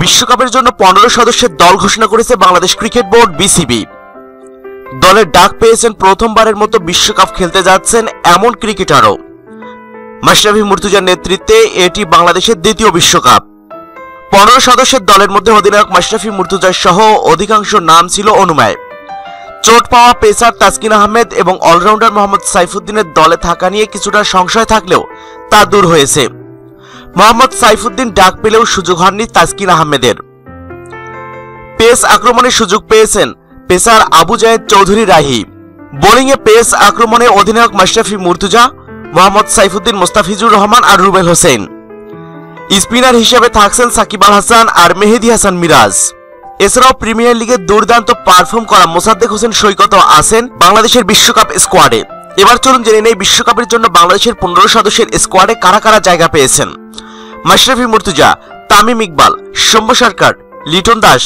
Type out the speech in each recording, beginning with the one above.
বিশ্বকাপের জন্য 15 সদস্যের দল ঘোষণা করেছে বাংলাদেশ ক্রিকেট বোর্ড বিসিবি। দলের ডাক পেয়েছেন প্রথমবারের মতো বিশ্বকাপ খেলতে যাচ্ছেন এমন ক্রিকেটারও। মাশরাফি মুর্তজার নেতৃত্বে এটি বাংলাদেশের দ্বিতীয় বিশ্বকাপ। 15 সদস্যের দলের মধ্যে অধিনায়ক মাশরাফি মুর্তজা সহ অধিকাংশ নাম ছিল অনুমেয়। চোট পাওয়া পেসার তাসকিন আহমেদ এবং অলরাউন্ডার মোহাম্মদ সাইফুদ্দিনের দলে থাকা নিয়ে কিছুটা সংশয় থাকলেও তা দূর হয়েছে। মোহাম্মদ সাইফুদ্দিন ডাক পেলেও সুযোগ হয়নি তাসকিন আহমেদের। পেস আক্রমণের সুযোগ পেয়েছেন পেসার আবু জায়েদ চৌধুরী রাহি। বোলিংয়ে পেস আক্রমণে অধিনায়ক মাশরাফি মুর্তজা, মোহাম্মদ সাইফুদ্দিন, মোস্তাফিজুর রহমান আর রুবেল হোসেন। স্পিনার হিসেবে থাকছেন সাকিব আল হাসান আর মেহেদী হাসান মিরাজ। এছাড়াও প্রিমিয়ার লিগে দুর্দান্ত পারফর্ম করা মোসাদ্দেক হোসেন সৈকত আছেন বাংলাদেশের বিশ্বকাপ স্কোয়াডে। এবার চলুন জেনে নেই বিশ্বকাপের জন্য বাংলাদেশের 15 সদস্যের স্কোয়াডে কারা কারা জায়গা পেয়েছেন। মাশরাফি মুর্তজা, তামিম ইকবাল, সৌম্য সরকার, লিটন দাস,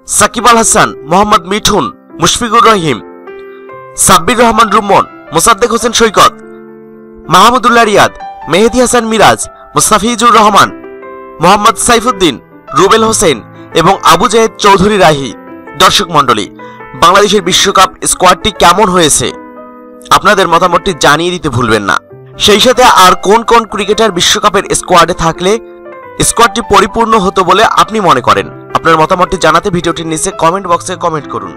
সাকিব আল হাসান, মোহাম্মদ মিঠুন, মুশফিকুর রহিম, সাব্বির রহমান রুম্মন, মোসাদ্দেক হোসেন সৈকত, মাহমুদুল্লাহ রিয়াদ, মেহেদী হাসান মিরাজ, মোস্তাফিজুর রহমান, মোহাম্মদ সাইফুদ্দিন, রুবেল হোসেন এবং আবু জায়েদ চৌধুরী রাহি। দর্শক মণ্ডলী, বাংলাদেশের বিশ্বকাপ স্কোয়াডটি কেমন হয়েছে আপনাদের মতামতটি জানিয়ে দিতে ভুলবেন না। সেই সাথে আর কোন কোন ক্রিকেটার বিশ্বকাপের স্কোয়াডে থাকলে স্কোয়াডটি পরিপূর্ণ হতো বলে আপনি মনে করেন, আপনার মতামতটি জানাতে ভিডিওটির নিচে কমেন্ট বক্সে কমেন্ট করুন।